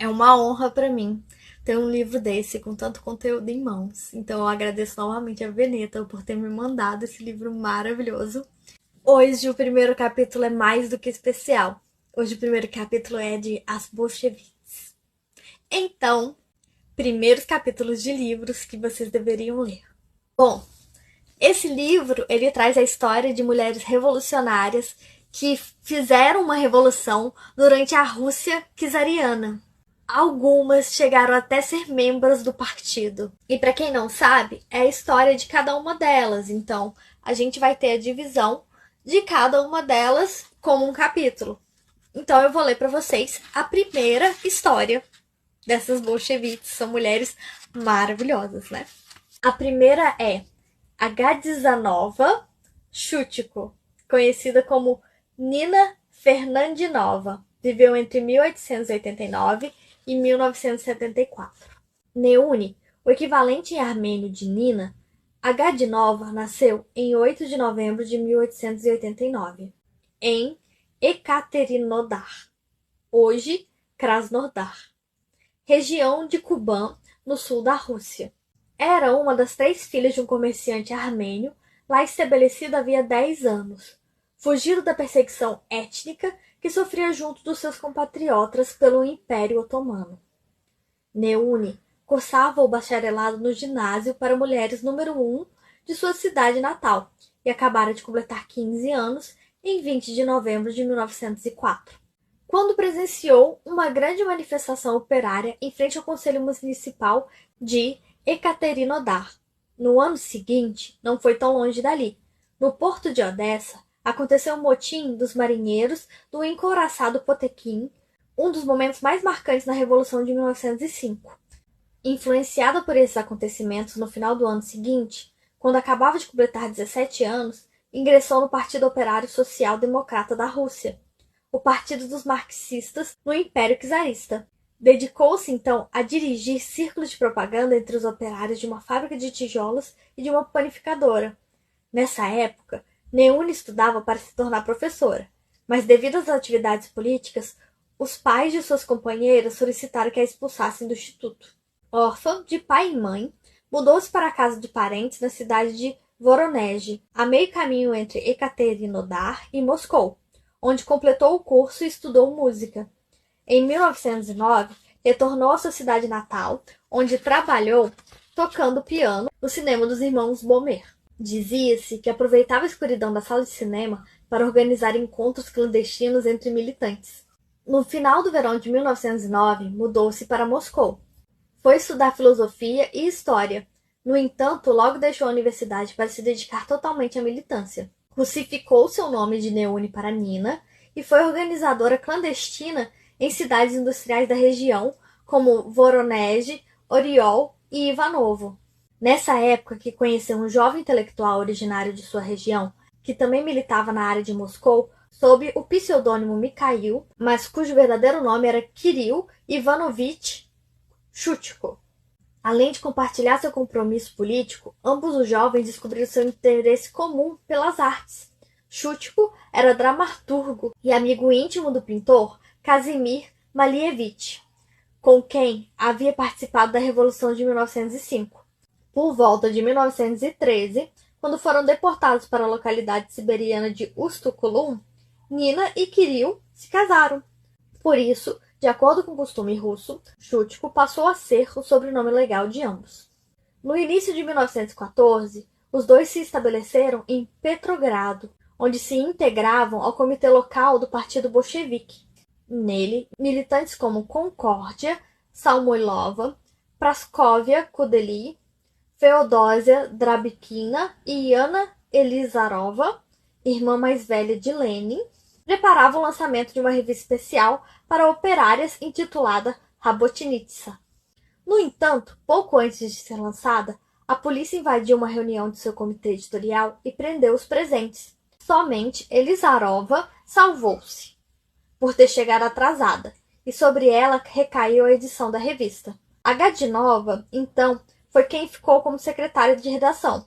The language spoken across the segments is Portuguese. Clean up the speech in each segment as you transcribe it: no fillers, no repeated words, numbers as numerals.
É uma honra para mim ter um livro desse com tanto conteúdo em mãos. Então eu agradeço novamente a Veneta por ter me mandado esse livro maravilhoso. Hoje o primeiro capítulo é mais do que especial. Hoje o primeiro capítulo é de As Bolcheviques. Então, primeiros capítulos de livros que vocês deveriam ler. Bom, esse livro ele traz a história de mulheres revolucionárias que fizeram uma revolução durante a Rússia czariana. Algumas chegaram até ser membros do partido. E para quem não sabe, é a história de cada uma delas. Então, a gente vai ter a divisão de cada uma delas como um capítulo. Então, eu vou ler para vocês a primeira história dessas bolcheviques. São mulheres maravilhosas, né? A primeira é a Gadzanova Shutiko, conhecida como Nina Fernandinova. Viveu entre 1889 e 1974. Neune, o equivalente em armênio de Nina, a Gadinova nasceu em 8 de novembro de 1889, em Ekaterinodar, hoje Krasnodar, região de Kuban, no sul da Rússia. Era uma das 3 filhas de um comerciante armênio, lá estabelecido havia 10 anos, fugido da perseguição étnica que sofria junto dos seus compatriotas pelo Império Otomano. Neune cursava o bacharelado no ginásio para mulheres número 1 de sua cidade natal e acabara de completar 15 anos em 20 de novembro de 1904, quando presenciou uma grande manifestação operária em frente ao Conselho Municipal de Ekaterinodar. No ano seguinte, não foi tão longe dali. No porto de Odessa, aconteceu o motim dos marinheiros do encouraçado Potemkin, um dos momentos mais marcantes na Revolução de 1905. Influenciada por esses acontecimentos, no final do ano seguinte, quando acabava de completar 17 anos, ingressou no Partido Operário Social Democrata da Rússia, o Partido dos Marxistas no Império Czarista. Dedicou-se, então, a dirigir círculos de propaganda entre os operários de uma fábrica de tijolos e de uma panificadora. Nessa época, Neune estudava para se tornar professora, mas devido às atividades políticas, os pais de suas companheiras solicitaram que a expulsassem do instituto. Órfã de pai e mãe, mudou-se para a casa de parentes na cidade de Voronezh, a meio caminho entre Ekaterinodar e Moscou, onde completou o curso e estudou música. Em 1909, retornou à sua cidade natal, onde trabalhou tocando piano no cinema dos irmãos Bomer. Dizia-se que aproveitava a escuridão da sala de cinema para organizar encontros clandestinos entre militantes. No final do verão de 1909, mudou-se para Moscou. Foi estudar filosofia e história. No entanto, logo deixou a universidade para se dedicar totalmente à militância. Russificou seu nome de Neune para Nina e foi organizadora clandestina em cidades industriais da região, como Voronezh, Oriol e Ivanovo. Nessa época que conheceu um jovem intelectual originário de sua região, que também militava na área de Moscou, sob o pseudônimo Mikhail, mas cujo verdadeiro nome era Kirill Ivanovich Shutiko. Além de compartilhar seu compromisso político, ambos os jovens descobriram seu interesse comum pelas artes. Shutiko era dramaturgo e amigo íntimo do pintor Kazimir Malevich, com quem havia participado da Revolução de 1905. Por volta de 1913, quando foram deportados para a localidade siberiana de Ust-Kulum, Nina e Kirill se casaram. Por isso, de acordo com o costume russo, Shutiko passou a ser o sobrenome legal de ambos. No início de 1914, os dois se estabeleceram em Petrogrado, onde se integravam ao comitê local do Partido Bolchevique. Nele, militantes como Concórdia Samoilova, Praskovia Kudely, Feodósia Drabikina e Ana Elizarova, irmã mais velha de Lenin, preparavam o lançamento de uma revista especial para operárias intitulada Rabotnitsa. No entanto, pouco antes de ser lançada, a polícia invadiu uma reunião de seu comitê editorial e prendeu os presentes. Somente Elizarova salvou-se, por ter chegado atrasada, e sobre ela recaiu a edição da revista. A Gadinova, então, foi quem ficou como secretária de redação.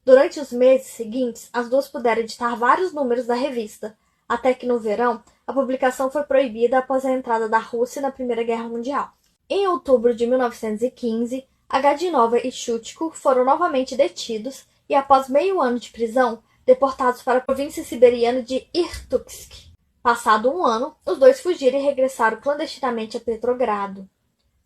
Durante os meses seguintes, as duas puderam editar vários números da revista, até que no verão a publicação foi proibida após a entrada da Rússia na Primeira Guerra Mundial. Em outubro de 1915, Agadinova e Shutiko foram novamente detidos e, após meio ano de prisão, deportados para a província siberiana de Irkutsk. Passado um ano, os dois fugiram e regressaram clandestinamente a Petrogrado.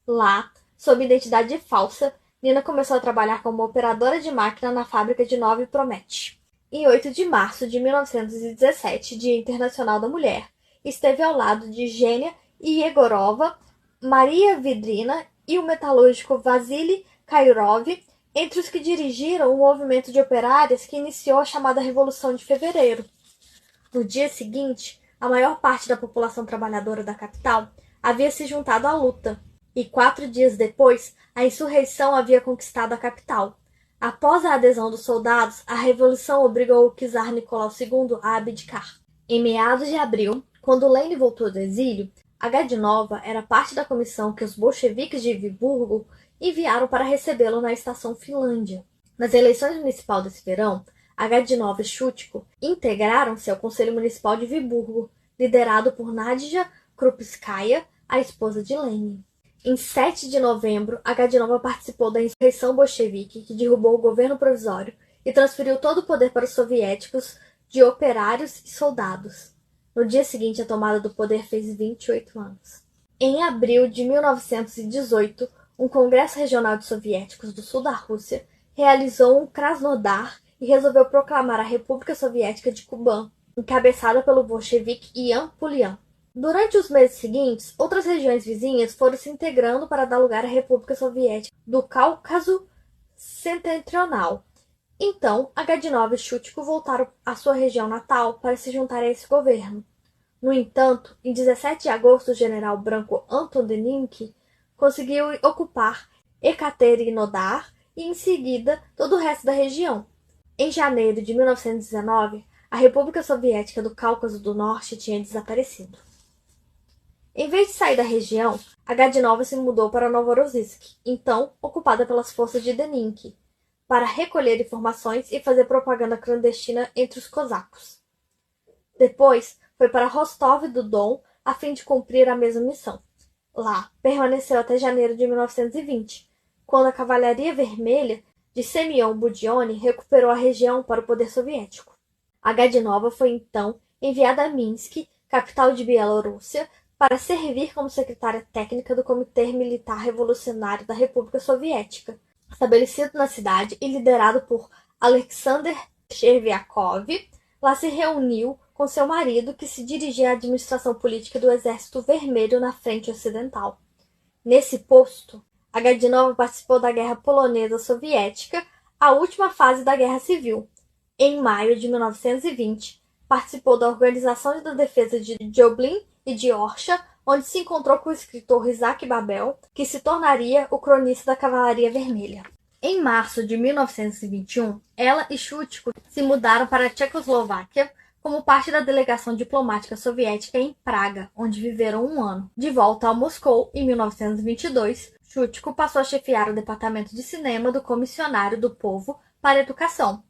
Lá, sob identidade falsa, Nina começou a trabalhar como operadora de máquina na fábrica de Novi Promet. Em 8 de março de 1917, Dia Internacional da Mulher, esteve ao lado de Genia Yegorova, Maria Vidrina e o metalúrgico Vassily Kairov, entre os que dirigiram o movimento de operárias que iniciou a chamada Revolução de Fevereiro. No dia seguinte, a maior parte da população trabalhadora da capital havia se juntado à luta, e 4 dias depois, a insurreição havia conquistado a capital. Após a adesão dos soldados, a revolução obrigou o czar Nicolau II a abdicar. Em meados de abril, quando Lenin voltou do exílio, Agadinova era parte da comissão que os bolcheviques de Viborgo enviaram para recebê-lo na estação Finlândia. Nas eleições municipais desse verão, Agadinova e Shutiko integraram-se ao Conselho Municipal de Viborgo, liderado por Nadia Krupskaya, a esposa de Lenin. Em 7 de novembro, Agadinova participou da insurreição bolchevique que derrubou o governo provisório e transferiu todo o poder para os soviéticos de operários e soldados. No dia seguinte, a tomada do poder fez 28 anos. Em abril de 1918, um congresso regional de soviéticos do sul da Rússia realizou um Krasnodar e resolveu proclamar a República Soviética de Kuban, encabeçada pelo bolchevique Ian Pulian. Durante os meses seguintes, outras regiões vizinhas foram se integrando para dar lugar à República Soviética do Cáucaso Setentrional. Então, Agadinova e Shutiko voltaram à sua região natal para se juntar a esse governo. No entanto, em 17 de agosto, o general branco Anton Denikin conseguiu ocupar Ekaterinodar e, em seguida, todo o resto da região. Em janeiro de 1919, a República Soviética do Cáucaso do Norte tinha desaparecido. Em vez de sair da região, Agadinova se mudou para Novorossiysk, então ocupada pelas forças de Denikin, para recolher informações e fazer propaganda clandestina entre os cosacos. Depois, foi para Rostov-do-Don a fim de cumprir a mesma missão. Lá, permaneceu até janeiro de 1920, quando a Cavalaria Vermelha de Semyon Budyonny recuperou a região para o poder soviético. Agadinova foi então enviada a Minsk, capital de Bielorrússia, para servir como secretária técnica do Comitê Militar Revolucionário da República Soviética, estabelecido na cidade e liderado por Alexander Chervyakov. Lá se reuniu com seu marido, que se dirigia à administração política do Exército Vermelho na Frente Ocidental. Nesse posto, Agadinova participou da Guerra Polonesa-Soviética, a última fase da Guerra Civil. Em maio de 1920, participou da Organização da Defesa de Joblin e de Orsha, onde se encontrou com o escritor Isaac Babel, que se tornaria o cronista da Cavalaria Vermelha. Em março de 1921, ela e Shutiko se mudaram para a Tchecoslováquia como parte da delegação diplomática soviética em Praga, onde viveram um ano. De volta a Moscou, em 1922, Shutiko passou a chefiar o departamento de cinema do Comissionário do Povo para a Educação.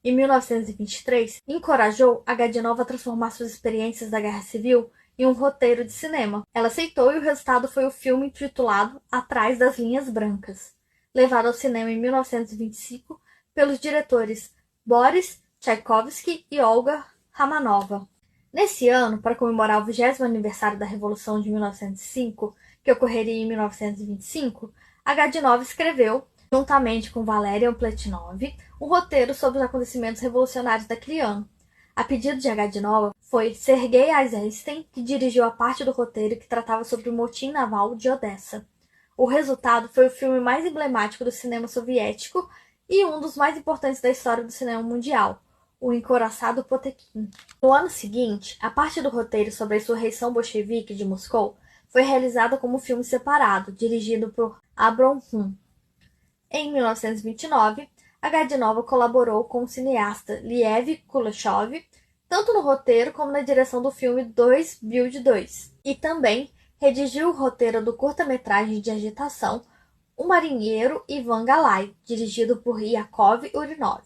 Em 1923, encorajou Agadinova a transformar suas experiências da Guerra Civil em um roteiro de cinema. Ela aceitou e o resultado foi o filme intitulado Atrás das Linhas Brancas, levado ao cinema em 1925 pelos diretores Boris Tchaikovsky e Olga Romanova. Nesse ano, para comemorar o 20º aniversário da Revolução de 1905, que ocorreria em 1925, Agadinova escreveu, juntamente com Valerian Pletnov, um roteiro sobre os acontecimentos revolucionários daquele ano. A pedido de Agadinova, foi Sergei Eisenstein que dirigiu a parte do roteiro que tratava sobre o motim naval de Odessa. O resultado foi o filme mais emblemático do cinema soviético e um dos mais importantes da história do cinema mundial, O Encouraçado Potemkin. No ano seguinte, a parte do roteiro sobre a insurreição bolchevique de Moscou foi realizada como filme separado, dirigido por Abram Hun. Em 1929, Agadinova colaborou com o cineasta Liev Kuleshov, tanto no roteiro como na direção do filme 2 Build 2, e também redigiu o roteiro do curta-metragem de agitação O Marinheiro Ivan Galay, dirigido por Yakov Urinov.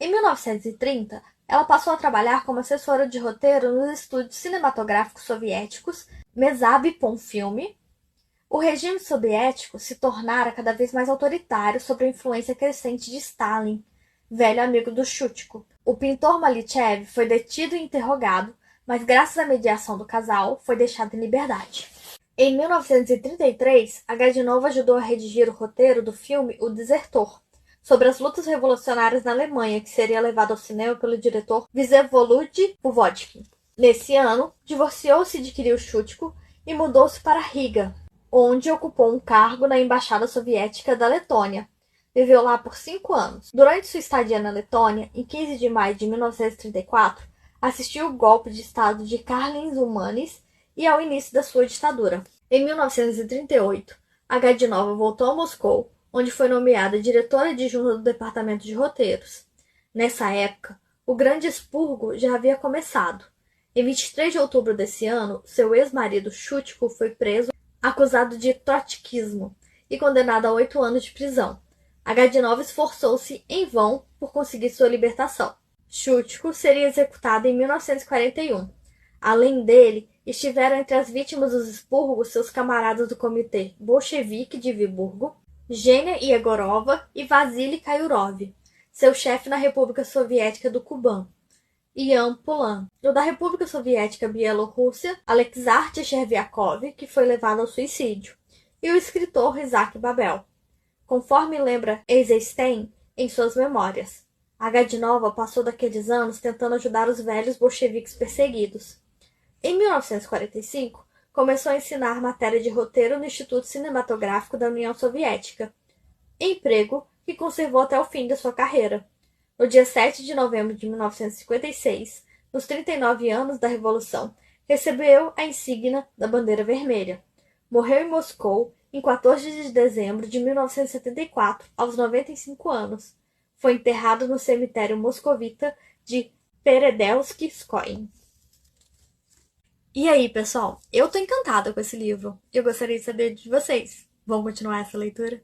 Em 1930, Ela passou a trabalhar como assessora de roteiro nos estúdios cinematográficos soviéticos Mesab e Ponfilme. O regime soviético se tornara cada vez mais autoritário sob a influência crescente de Stalin, velho amigo do Shutiko. O pintor Malichev foi detido e interrogado, mas graças à mediação do casal, foi deixado em liberdade. Em 1933, a Gadinova ajudou a redigir o roteiro do filme O Desertor, sobre as lutas revolucionárias na Alemanha, que seria levado ao cinema pelo diretor Vsevolod Puvodkin. Nesse ano, divorciou-se de Kirill Shutiko e mudou-se para Riga, onde ocupou um cargo na Embaixada Soviética da Letônia. Viveu lá por 5 anos. Durante sua estadia na Letônia, em 15 de maio de 1934, assistiu o golpe de Estado de Karlin Zulmanis e ao início da sua ditadura. Em 1938, a Gadinova voltou a Moscou, onde foi nomeada diretora adjunta do Departamento de Roteiros. Nessa época, o Grande Expurgo já havia começado. Em 23 de outubro desse ano, seu ex-marido Shutiko foi preso, acusado de trotskismo e condenado a 8 anos de prisão. A Gadinova esforçou-se em vão por conseguir sua libertação. Shutiko seria executado em 1941. Além dele, estiveram entre as vítimas dos expurgos seus camaradas do Comitê Bolchevique de Viborgo, Genia Yegorova e Vassily Kayurov, seu chefe na República Soviética do Kuban, Ian Pulan, o da República Soviética Bielorrússia, Alexar Tcherviakov, que foi levado ao suicídio, e o escritor Isaac Babel. Conforme lembra Eisenstein em suas memórias, a Gadinova passou daqueles anos tentando ajudar os velhos bolcheviques perseguidos. Em 1945, começou a ensinar matéria de roteiro no Instituto Cinematográfico da União Soviética, emprego que conservou até o fim da sua carreira. No dia 7 de novembro de 1956, nos 39 anos da Revolução, recebeu a insígnia da Bandeira Vermelha. Morreu em Moscou em 14 de dezembro de 1974, aos 95 anos. Foi enterrado no cemitério moscovita de Peredelsky-Skoye. E aí, pessoal? Eu tô encantada com esse livro. Eu gostaria de saber de vocês. Vão continuar essa leitura?